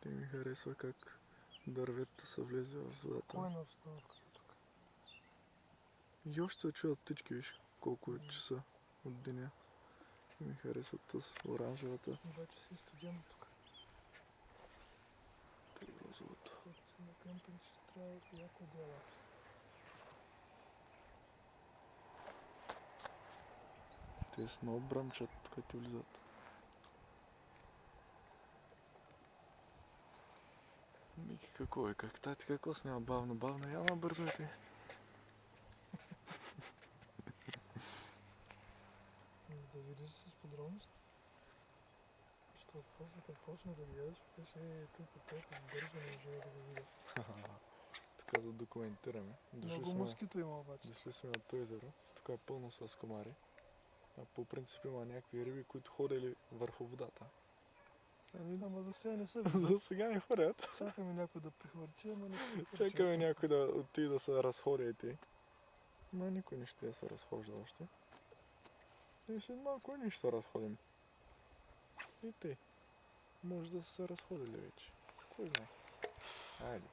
Ти ми харесва как дърветата са влезли в водата. Спокойна обстановка тук. И още се чуят птички, виж колко е часа от деня. И ми харесва с оранжевата. Обаче си студено тук. Тъй розовата. Когато си на кемпинг ще трябва яко дела. Те с много бръмчат, като влизат. Ники, какво е? Как тати, какво снява бавно? Бавно, яма бързо е те. Да видиш с подробност. Защото после като почна да гледаш, беше тук толкова бързо не може да го видя. Така да документираме. Много москито има обаче. Дошли сме от това езеро. Тук е пълно с комари. А по принцип има някакви риби, които ходили върху водата. Ама за сега не са. За сега не ходят. Чакаме някой да прехвърчи, ама не прехвърчи. Чакаме някой да отиде да се разходи и ти. Ма никой не ще се разхожда още. И след малко ние ще се разходим. И ти. Може да са се разходили вече. Кой знае. Айде.